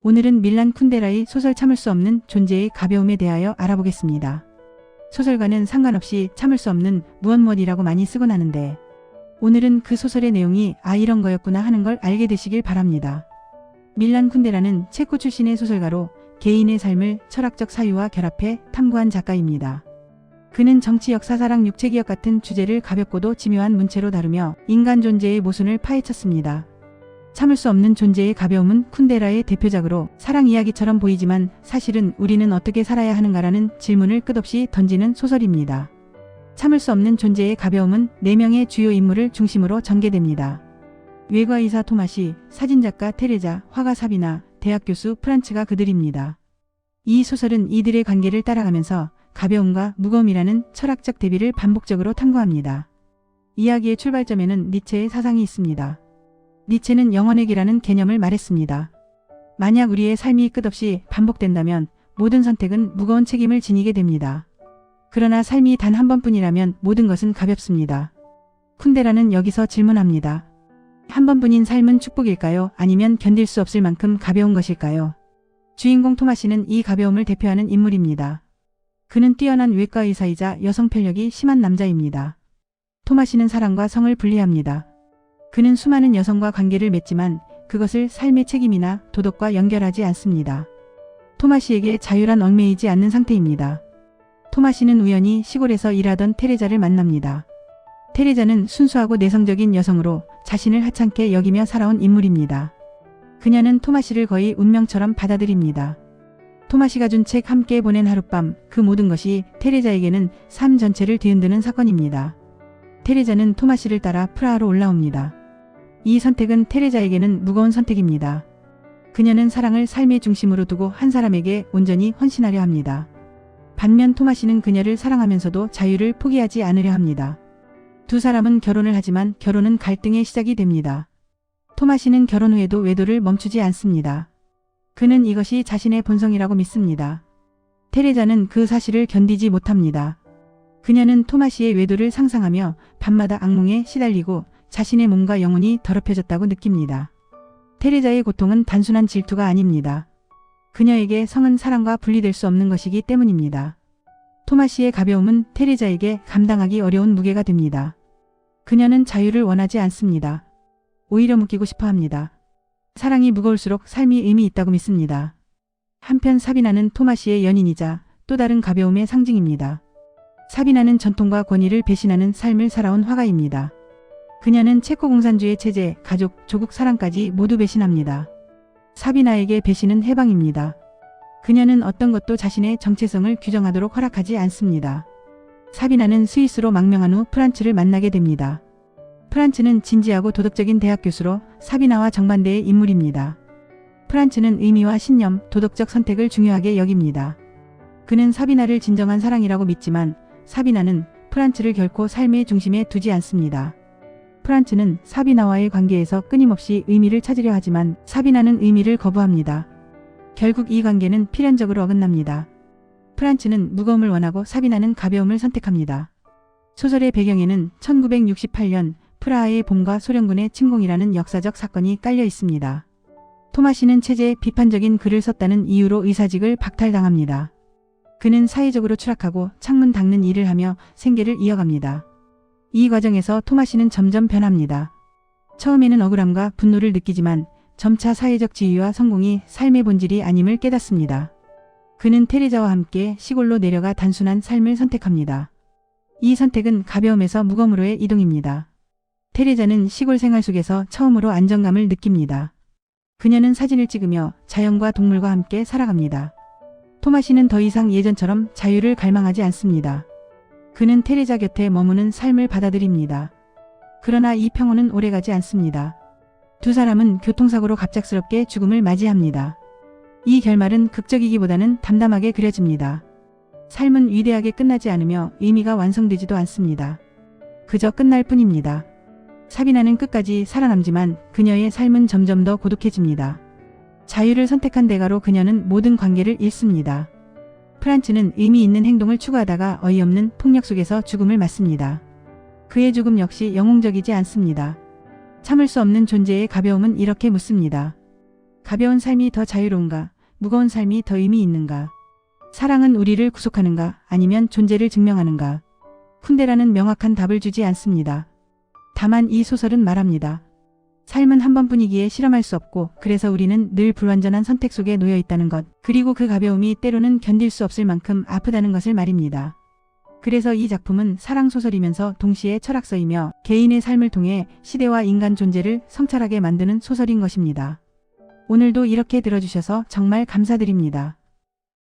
오늘은 밀란 쿤데라의 소설 참을 수 없는 존재의 가벼움에 대하여 알아보겠습니다. 소설가는 상관없이 참을 수 없는 무엇무엇이라고 많이 쓰곤 하는데 오늘은 그 소설의 내용이 이런 거였구나 하는 걸 알게 되시길 바랍니다. 밀란 쿤데라는 체코 출신의 소설가로 개인의 삶을 철학적 사유와 결합해 탐구한 작가입니다. 그는 정치, 역사, 사랑, 육체, 기억 같은 주제를 가볍고도 지묘한 문체로 다루며 인간 존재의 모순을 파헤쳤습니다. 참을 수 없는 존재의 가벼움은 쿤데라의 대표작으로 사랑 이야기처럼 보이지만 사실은 우리는 어떻게 살아야 하는가라는 질문을 끝없이 던지는 소설입니다. 참을 수 없는 존재의 가벼움은 4명의 주요 인물을 중심으로 전개됩니다. 외과의사 토마시, 사진작가 테레자, 화가 사비나, 대학 교수 프란츠가 그들입니다. 이 소설은 이들의 관계를 따라가면서 가벼움과 무거움이라는 철학적 대비를 반복적으로 탐구합니다. 이야기의 출발점에는 니체의 사상이 있습니다. 니체는 영원의 기라는 개념을 말했습니다. 만약 우리의 삶이 끝없이 반복된다면 모든 선택은 무거운 책임을 지니게 됩니다. 그러나 삶이 단 한 번뿐이라면 모든 것은 가볍습니다. 쿤데라는 여기서 질문합니다. 한 번뿐인 삶은 축복일까요? 아니면 견딜 수 없을 만큼 가벼운 것일까요? 주인공 토마시는 이 가벼움을 대표하는 인물입니다. 그는 뛰어난 외과 의사이자 여성 편력이 심한 남자입니다. 토마시는 사랑과 성을 분리합니다. 그는 수많은 여성과 관계를 맺지만 그것을 삶의 책임이나 도덕과 연결하지 않습니다. 토마시에게 자유란 얽매이지 않는 상태입니다. 토마시는 우연히 시골에서 일하던 테레자를 만납니다. 테레자는 순수하고 내성적인 여성으로 자신을 하찮게 여기며 살아온 인물입니다. 그녀는 토마시를 거의 운명처럼 받아들입니다. 토마시가 준 책 함께 보낸 하룻밤, 그 모든 것이 테레자에게는 삶 전체를 뒤흔드는 사건입니다. 테레자는 토마시를 따라 프라하로 올라옵니다. 이 선택은 테레자에게는 무거운 선택입니다. 그녀는 사랑을 삶의 중심으로 두고 한 사람에게 온전히 헌신하려 합니다. 반면 토마시는 그녀를 사랑하면서도 자유를 포기하지 않으려 합니다. 두 사람은 결혼을 하지만 결혼은 갈등의 시작이 됩니다. 토마시는 결혼 후에도 외도를 멈추지 않습니다. 그는 이것이 자신의 본성이라고 믿습니다. 테레자는 그 사실을 견디지 못합니다. 그녀는 토마시의 외도를 상상하며 밤마다 악몽에 시달리고 자신의 몸과 영혼이 더럽혀졌다고 느낍니다. 테레자의 고통은 단순한 질투가 아닙니다. 그녀에게 성은 사랑과 분리될 수 없는 것이기 때문입니다. 토마시의 가벼움은 테레자에게 감당하기 어려운 무게가 됩니다. 그녀는 자유를 원하지 않습니다. 오히려 묶이고 싶어 합니다. 사랑이 무거울수록 삶이 의미 있다고 믿습니다. 한편 사비나는 토마시의 연인이자 또 다른 가벼움의 상징입니다. 사비나는 전통과 권위를 배신하는 삶을 살아온 화가입니다. 그녀는 체코 공산주의 체제, 가족, 조국 사랑까지 모두 배신합니다. 사비나에게 배신은 해방입니다. 그녀는 어떤 것도 자신의 정체성을 규정하도록 허락하지 않습니다. 사비나는 스위스로 망명한 후 프란츠를 만나게 됩니다. 프란츠는 진지하고 도덕적인 대학 교수로 사비나와 정반대의 인물입니다. 프란츠는 의미와 신념, 도덕적 선택을 중요하게 여깁니다. 그는 사비나를 진정한 사랑이라고 믿지만 사비나는 프란츠를 결코 삶의 중심에 두지 않습니다. 프란츠는 사비나와의 관계에서 끊임없이 의미를 찾으려 하지만 사비나는 의미를 거부합니다. 결국 이 관계는 필연적으로 어긋납니다. 프란츠는 무거움을 원하고 사비나는 가벼움을 선택합니다. 소설의 배경에는 1968년 프라하의 봄과 소련군의 침공이라는 역사적 사건이 깔려 있습니다. 토마시는 체제에 비판적인 글을 썼다는 이유로 의사직을 박탈당합니다. 그는 사회적으로 추락하고 창문 닦는 일을 하며 생계를 이어갑니다. 이 과정에서 토마시는 점점 변합니다. 처음에는 억울함과 분노를 느끼지만 점차 사회적 지위와 성공이 삶의 본질이 아님을 깨닫습니다. 그는 테레자와 함께 시골로 내려가 단순한 삶을 선택합니다. 이 선택은 가벼움에서 무거움으로의 이동입니다. 테레자는 시골 생활 속에서 처음으로 안정감을 느낍니다. 그녀는 사진을 찍으며 자연과 동물과 함께 살아갑니다. 토마시는 더 이상 예전처럼 자유를 갈망하지 않습니다. 그는 테레자 곁에 머무는 삶을 받아들입니다. 그러나 이 평온은 오래가지 않습니다. 두 사람은 교통사고로 갑작스럽게 죽음을 맞이합니다. 이 결말은 극적이기보다는 담담하게 그려집니다. 삶은 위대하게 끝나지 않으며 의미가 완성되지도 않습니다. 그저 끝날 뿐입니다. 사비나는 끝까지 살아남지만 그녀의 삶은 점점 더 고독해집니다. 자유를 선택한 대가로 그녀는 모든 관계를 잃습니다. 프란츠는 의미 있는 행동을 추구하다가 어이없는 폭력 속에서 죽음을 맞습니다. 그의 죽음 역시 영웅적이지 않습니다. 참을 수 없는 존재의 가벼움은 이렇게 묻습니다. 가벼운 삶이 더 자유로운가? 무거운 삶이 더 의미 있는가? 사랑은 우리를 구속하는가? 아니면 존재를 증명하는가? 쿤데라는 명확한 답을 주지 않습니다. 다만 이 소설은 말합니다. 삶은 한 번뿐이기에 실험할 수 없고 그래서 우리는 늘 불완전한 선택 속에 놓여 있다는 것, 그리고 그 가벼움이 때로는 견딜 수 없을 만큼 아프다는 것을 말입니다. 그래서 이 작품은 사랑소설이면서 동시에 철학서이며 개인의 삶을 통해 시대와 인간 존재를 성찰하게 만드는 소설인 것입니다. 오늘도 이렇게 들어주셔서 정말 감사드립니다.